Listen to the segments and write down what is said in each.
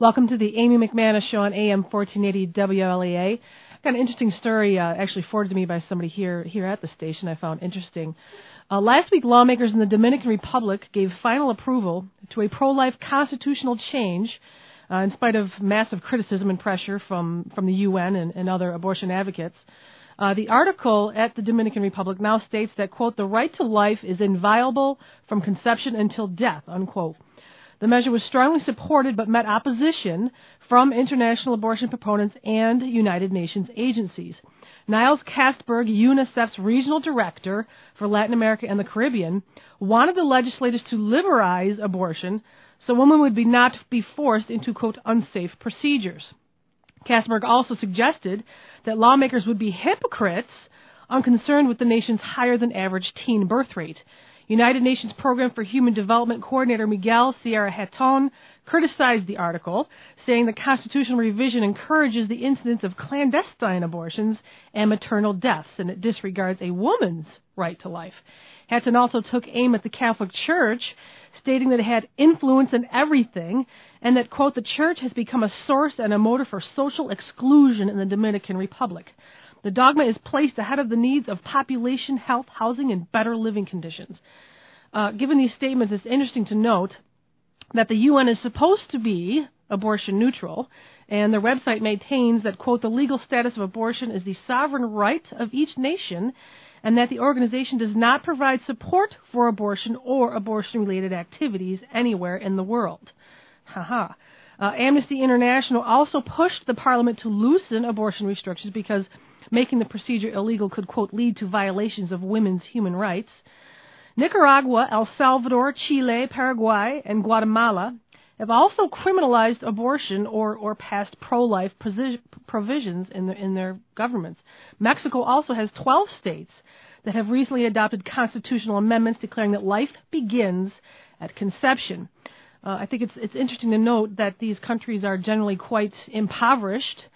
Welcome to the Amy McManus Show on AM 1480 WLEA. I've got an interesting story actually forwarded to me by somebody here at the station I found interesting. Last week, lawmakers in the Dominican Republic gave final approval to a pro-life constitutional change in spite of massive criticism and pressure from the UN and other abortion advocates. The article at the Dominican Republic now states that, quote, the right to life is inviolable from conception until death, unquote. The measure was strongly supported but met opposition from international abortion proponents and United Nations agencies. Niles Castberg, UNICEF's regional director for Latin America and the Caribbean, wanted the legislators to liberalize abortion so women would not be forced into, quote, unsafe procedures. Castberg also suggested that lawmakers would be hypocrites unconcerned with the nation's higher-than-average teen birth rate. United Nations Program for Human Development Coordinator Miguel Sierra Hatton criticized the article, saying the constitutional revision encourages the incidence of clandestine abortions and maternal deaths, and it disregards a woman's right to life. Hatton also took aim at the Catholic Church, stating that it had influence in everything, and that, quote, the Church has become a source and a motive for social exclusion in the Dominican Republic. The dogma is placed ahead of the needs of population, health, housing, and better living conditions. Given these statements, it's interesting to note that the UN is supposed to be abortion neutral, and their website maintains that, quote, the legal status of abortion is the sovereign right of each nation, and that the organization does not provide support for abortion or abortion-related activities anywhere in the world. Amnesty International also pushed the parliament to loosen abortion restrictions because making the procedure illegal could, quote, lead to violations of women's human rights. Nicaragua, El Salvador, Chile, Paraguay, and Guatemala have also criminalized abortion or passed pro-life provisions in their governments. Mexico also has 12 states that have recently adopted constitutional amendments declaring that life begins at conception. I think it's interesting to note that these countries are generally quite impoverished,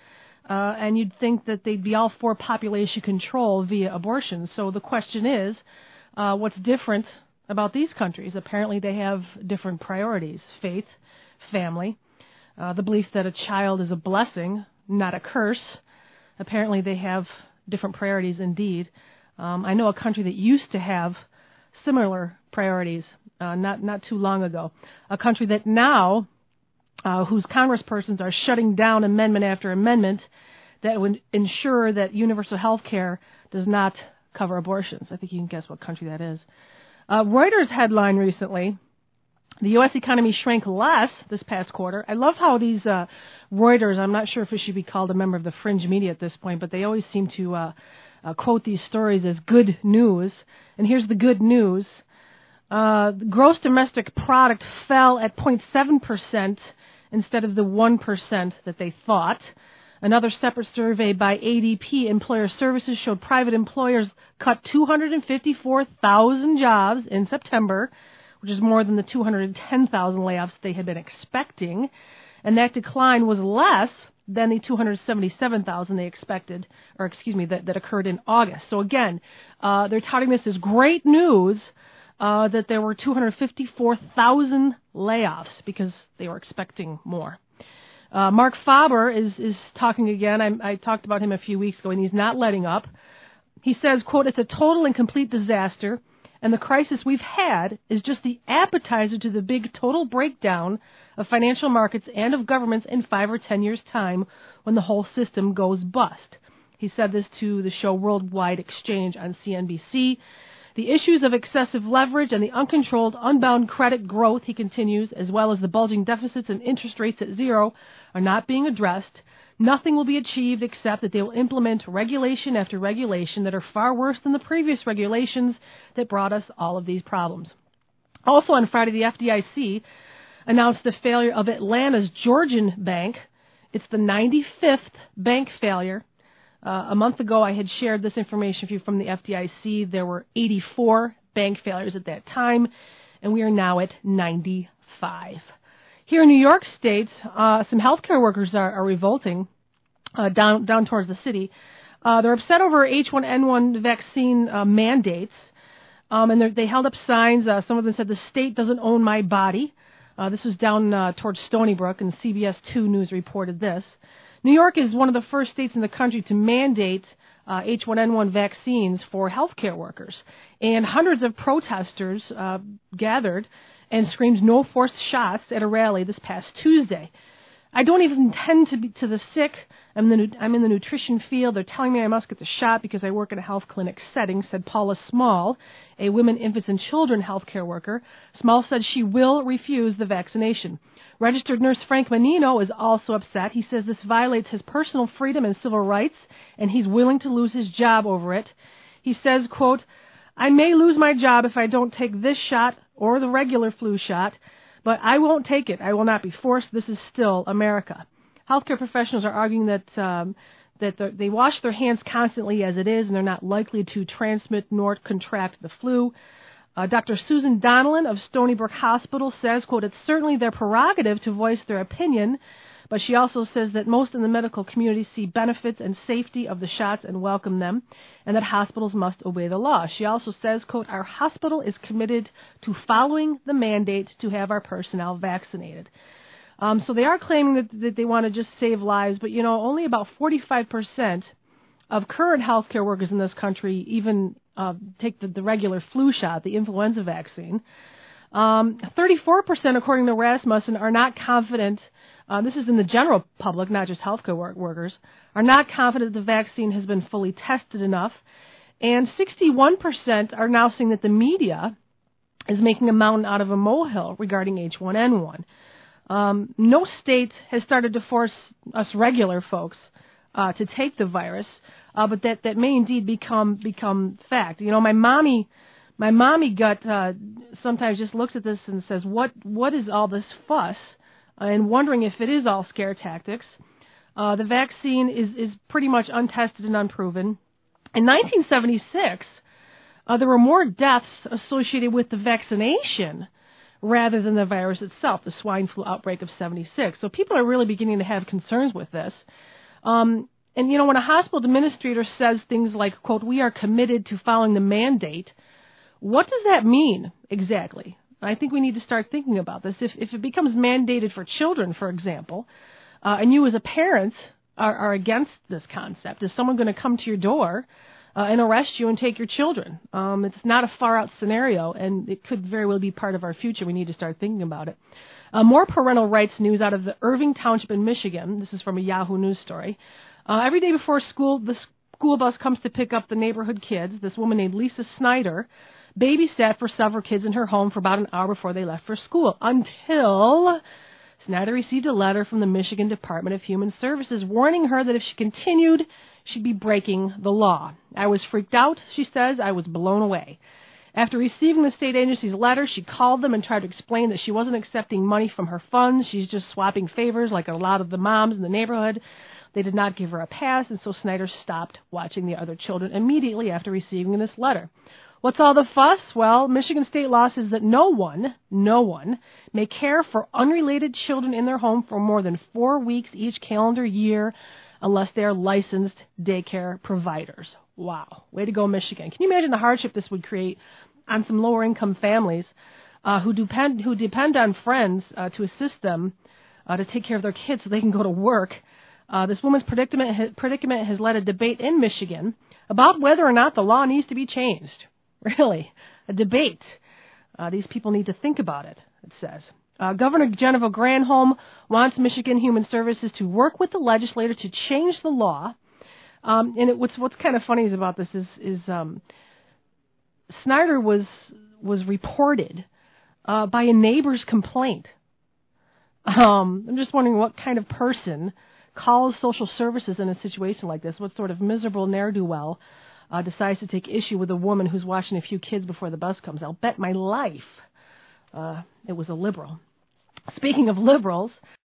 and you'd think that they'd be all for population control via abortion. So the question is, what's different about these countries? Apparently they have different priorities: faith, family, the belief that a child is a blessing, not a curse. Apparently they have different priorities indeed. I know a country that used to have similar priorities not too long ago. A country that now, whose congresspersons are shutting down amendment after amendment that would ensure that universal health care does not cover abortions. I think you can guess what country that is. Reuters headline recently, the U.S. economy shrank less this past quarter. I love how these Reuters, I'm not sure if it should be called a member of the fringe media at this point, but they always seem to quote these stories as good news. And here's the good news. Gross domestic product fell at 0.7% instead of the 1% that they thought. Another separate survey by ADP Employer Services showed private employers cut 254,000 jobs in September, which is more than the 210,000 layoffs they had been expecting. And that decline was less than the 277,000 they expected, that occurred in August. So again, they're touting this as great news, that there were 254,000 layoffs because they were expecting more. Mark Faber is talking again. I talked about him a few weeks ago, and he's not letting up. He says, quote, it's a total and complete disaster, and the crisis we've had is just the appetizer to the big total breakdown of financial markets and of governments in 5 or 10 years' time when the whole system goes bust. He said this to the show Worldwide Exchange on CNBC. The issues of excessive leverage and the uncontrolled, unbound credit growth, he continues, as well as the bulging deficits and interest rates at zero, are not being addressed. Nothing will be achieved except that they will implement regulation after regulation that are far worse than the previous regulations that brought us all of these problems. Also on Friday, the FDIC announced the failure of Atlanta's Georgian Bank. It's the 95th bank failure. A month ago, I had shared this information with you from the FDIC. There were 84 bank failures at that time, and we are now at 95. Here in New York State, some healthcare workers are revolting down towards the city. They're upset over H1N1 vaccine mandates, and they held up signs. Some of them said, the state doesn't own my body. This was down towards Stony Brook, and CBS 2 News reported this. New York is one of the first states in the country to mandate H1N1 vaccines for healthcare workers. And hundreds of protesters gathered and screamed "no forced shots" at a rally this past Tuesday. I don't even tend to be to the sick. I'm in the nutrition field. They're telling me I must get the shot because I work in a health clinic setting, said Paula Small, a women, infants, and children healthcare worker. Small said she will refuse the vaccination. Registered nurse Frank Menino is also upset. He says this violates his personal freedom and civil rights, and he's willing to lose his job over it. He says, quote, "I may lose my job if I don't take this shot or the regular flu shot, but I won't take it. I will not be forced. This is still America." Healthcare professionals are arguing that they wash their hands constantly as it is, and they're not likely to transmit nor contract the flu. Dr. Susan Donnellan of Stony Brook Hospital says, quote, "It's certainly their prerogative to voice their opinion," but she also says that most in the medical community see benefits and safety of the shots and welcome them, and that hospitals must obey the law. She also says, quote, "Our hospital is committed to following the mandate to have our personnel vaccinated." So they are claiming that they want to just save lives, but, you know, only about 45% of current healthcare workers in this country even take the regular flu shot, the influenza vaccine. 34%, according to Rasmussen, are not confident, this is in the general public, not just healthcare workers, are not confident the vaccine has been fully tested enough. And 61% are now saying that the media is making a mountain out of a molehill regarding H1N1. No state has started to force us regular folks to take the virus, but that may indeed become fact. You know, my mommy gut sometimes just looks at this and says, what is all this fuss? And wondering if it is all scare tactics. The vaccine is pretty much untested and unproven. In 1976, there were more deaths associated with the vaccination rather than the virus itself, the swine flu outbreak of 76. So people are really beginning to have concerns with this. And, you know, when a hospital administrator says things like, quote, "We are committed to following the mandate," what does that mean exactly? I think we need to start thinking about this. If it becomes mandated for children, for example, and you as a parent are against this concept, is someone going to come to your door and arrest you and take your children? It's not a far-out scenario, and it could very well be part of our future. We need to start thinking about it. More parental rights news out of the Irving Township in Michigan. This is from a Yahoo News story. Every day before school, the school bus comes to pick up the neighborhood kids. This woman named Lisa Snyder babysat for several kids in her home for about an hour before they left for school, until Snyder received a letter from the Michigan Department of Human Services warning her that if she continued, she'd be breaking the law. "I was freaked out," she says. "I was blown away." After receiving the state agency's letter, she called them and tried to explain that she wasn't accepting money from her funds. She's just swapping favors like a lot of the moms in the neighborhood. They did not give her a pass, and so Snyder stopped watching the other children immediately after receiving this letter. What's all the fuss? Well, Michigan state law says that no one may care for unrelated children in their home for more than 4 weeks each calendar year unless they are licensed daycare providers. Wow. Way to go, Michigan. Can you imagine the hardship this would create on some lower-income families who depend on friends to assist them to take care of their kids so they can go to work? This woman's predicament has led a debate in Michigan about whether or not the law needs to be changed. Really, a debate. These people need to think about it, it says. Governor Jennifer Granholm wants Michigan Human Services to work with the legislature to change the law. And what's kind of funny about this is Snyder was reported by a neighbor's complaint. I'm just wondering what kind of person calls social services in a situation like this. What sort of miserable ne'er-do-well decides to take issue with a woman who's watching a few kids before the bus comes? I'll bet my life it was a liberal. Speaking of liberals,